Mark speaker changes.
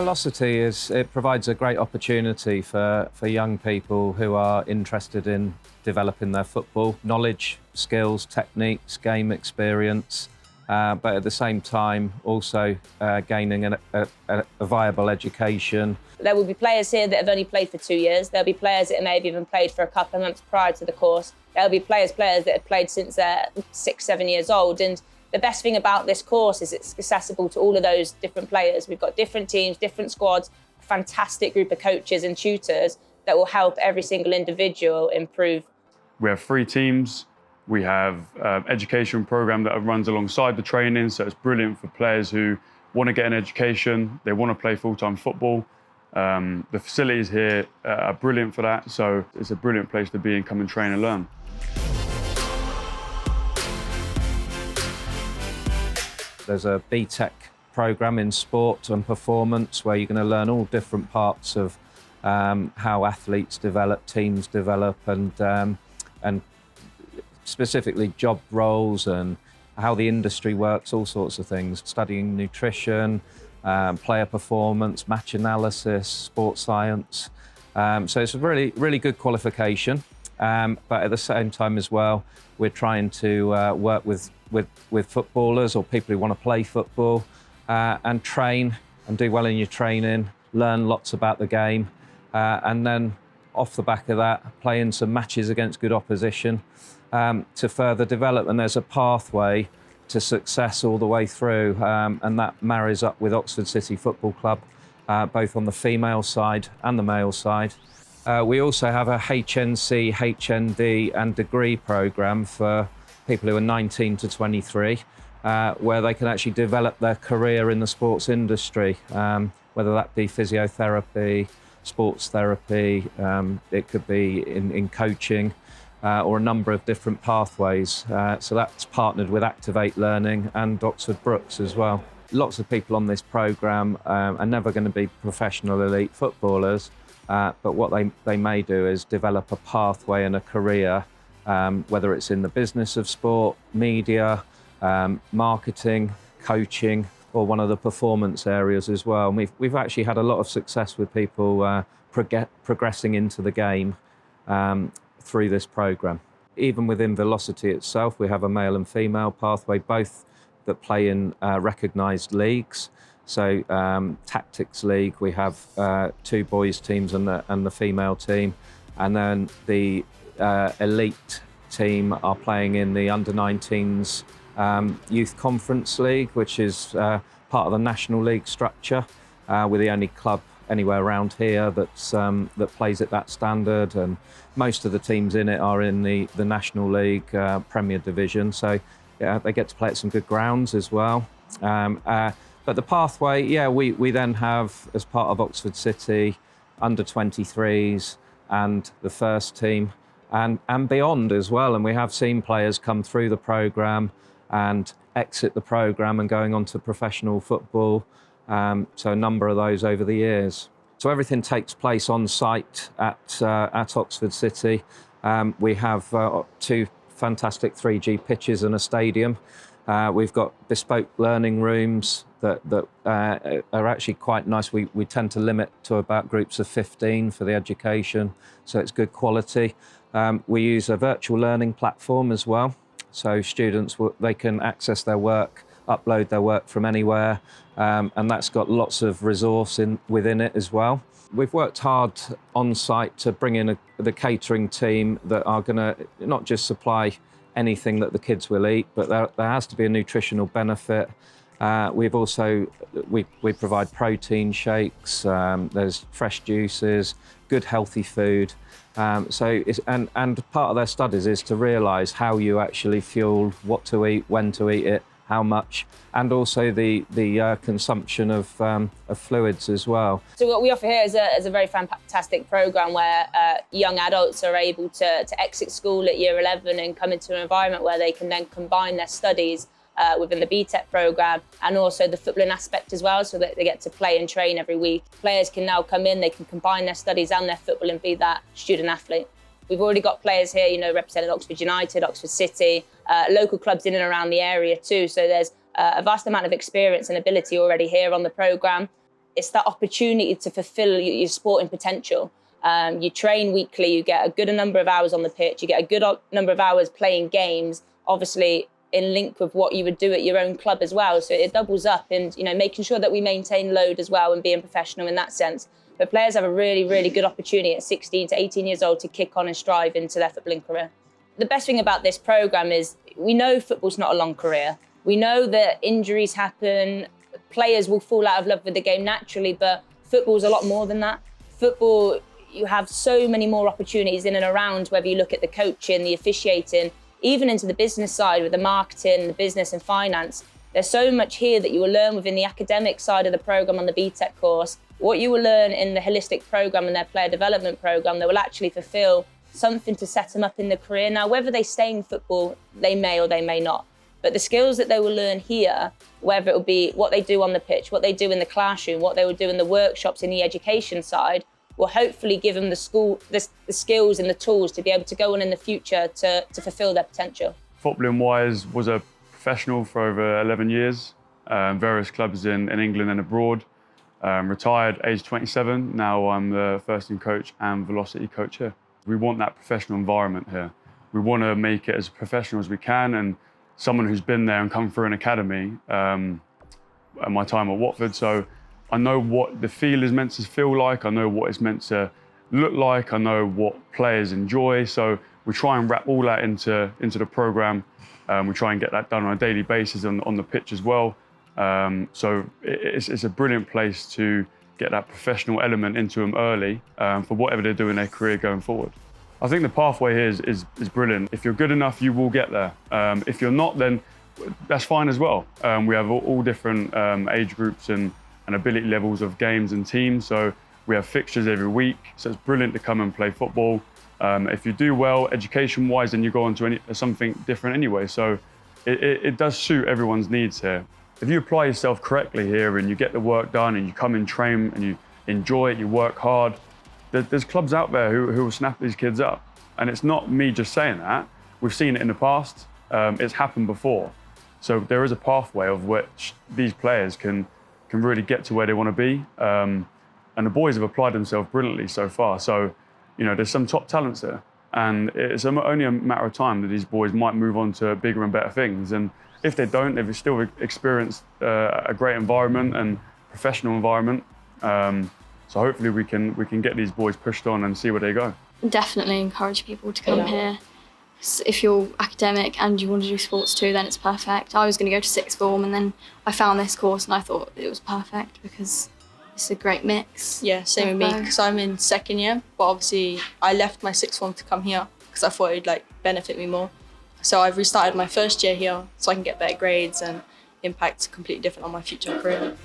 Speaker 1: Invelocity it provides a great opportunity for young people who are interested in developing their football knowledge, skills, techniques, game experience, but at the same time also gaining a viable education.
Speaker 2: There will be players here that have only played for 2 years. There'll be players that may have even played for a couple of months prior to the course. There'll be players that have played since they're 6, 7 years old. And the best thing about this course is it's accessible to all of those different players. We've got different teams, different squads, a fantastic group of coaches and tutors that will help every single individual improve.
Speaker 3: We have 3 teams. We have an education program that runs alongside the training, so it's brilliant for players who want to get an education, they want to play full-time football. The facilities here are brilliant for that, so it's a brilliant place to be and come and train and learn.
Speaker 1: There's a BTEC program in sport and performance where you're going to learn all different parts of how athletes develop, teams develop, and specifically job roles and how the industry works, all sorts of things. Studying nutrition, player performance, match analysis, sports science. So it's a really, really good qualification. But at the same time as well, we're trying to work with footballers or people who want to play football and train and do well in your training, learn lots about the game, and then off the back of that, play in some matches against good opposition to further develop. And there's a pathway to success all the way through, and that marries up with Oxford City Football Club, both on the female side and the male side. We also have a HNC, HND and degree programme for people who are 19 to 23, where they can actually develop their career in the sports industry, whether that be physiotherapy, sports therapy, it could be in coaching, or a number of different pathways. So that's partnered with Activate Learning and Oxford Brookes as well. Lots of people on this programme are never going to be professional elite footballers, but what they may do is develop a pathway and a career, whether it's in the business of sport, media, marketing, coaching, or one of the performance areas as well. And we've actually had a lot of success with people progressing into the game through this programme. Even within Invelocity itself, we have a male and female pathway, both that play in recognised leagues. So Tactics League, we have 2 boys teams and the female team. And then the elite team are playing in the under-19s Youth Conference League, which is part of the National League structure. We're the only club anywhere around here that plays at that standard, and most of the teams in it are in the National League Premier Division, so yeah, they get to play at some good grounds as well. But the pathway, we then have, as part of Oxford City, under-23s and the first team and beyond as well, and we have seen players come through the programme and exit the programme and going on to professional football. So a number of those over the years. So everything takes place on site at Oxford City. We have 2 fantastic 3G pitches and a stadium. We've got bespoke learning rooms that are actually quite nice. We tend to limit to about groups of 15 for the education, so it's good quality. We use a virtual learning platform as well, so students they can access their work, upload their work from anywhere, and that's got lots of resource within it as well. We've worked hard on site to bring in the catering team that are going to not just supply anything that the kids will eat, but there has to be a nutritional benefit. We provide protein shakes, there's fresh juices, good healthy food. And part of their studies is to realise how you actually fuel, what to eat, when to eat it, how much, and also the consumption of fluids as well.
Speaker 2: So what we offer here is a very fantastic programme where young adults are able to exit school at year 11 and come into an environment where they can then combine their studies within the BTEC programme and also the footballing aspect as well, so that they get to play and train every week. Players can now come in, they can combine their studies and their football and be that student athlete. We've already got players here, representing Oxford United, Oxford City, local clubs in and around the area too. So there's a vast amount of experience and ability already here on the programme. it's that opportunity to fulfill your sporting potential. You train weekly, you get a good number of hours on the pitch, you get a good number of hours playing games, obviously in link with what you would do at your own club as well. So it doubles up, and making sure that we maintain load as well and being professional in that sense. But players have a really, really good opportunity at 16 to 18 years old to kick on and strive into their footballing career. The best thing about this programme is we know football's not a long career. We know that injuries happen, players will fall out of love with the game naturally, but football's a lot more than that. Football, you have so many more opportunities in and around, whether you look at the coaching, the officiating, even into the business side with the marketing, the business and finance. There's so much here that you will learn within the academic side of the programme on the BTEC course, what you will learn in the holistic programme and their player development programme that will actually fulfil something to set them up in the career. Now, whether they stay in football, they may or they may not. But the skills that they will learn here, whether it will be what they do on the pitch, what they do in the classroom, what they will do in the workshops in the education side, will hopefully give them the skills and the tools to be able to go on in the future to fulfil their potential.
Speaker 3: Footballing wise, was a professional for over 11 years, various clubs in England and abroad. Retired age 27, now I'm the first team coach and velocity coach here. We want that professional environment here. We want to make it as professional as we can, and someone who's been there and come through an academy at my time at Watford, so I know what the feel is meant to feel like, I know what it's meant to look like, I know what players enjoy, so we try and wrap all that into the programme. We try and get that done on a daily basis on the pitch as well. So it's a brilliant place to get that professional element into them early for whatever they do in their career going forward. I think the pathway here is brilliant. If you're good enough, you will get there. If you're not, then that's fine as well. We have all different age groups and ability levels of games and teams. So we have fixtures every week. So it's brilliant to come and play football. If you do well education-wise, then you go on to something different anyway. So it does suit everyone's needs here. If you apply yourself correctly here and you get the work done and you come and train and you enjoy it, you work hard, there's clubs out there who will snap these kids up. And it's not me just saying that. We've seen it in the past. It's happened before. So there is a pathway of which these players can really get to where they want to be. And the boys have applied themselves brilliantly so far. So, there's some top talents there. And it's only a matter of time that these boys might move on to bigger and better things. And if they don't, they've still experienced a great environment and professional environment. So hopefully we can get these boys pushed on and see where they go.
Speaker 4: Definitely encourage people to come here. If you're academic and you want to do sports too, then it's perfect. I was going to go to sixth form, and then I found this course and I thought it was perfect because it's a great mix.
Speaker 5: Yeah, same with me, because I'm in second year, but obviously I left my sixth form to come here because I thought it'd benefit me more. So I've restarted my first year here so I can get better grades and impact completely different on my future career.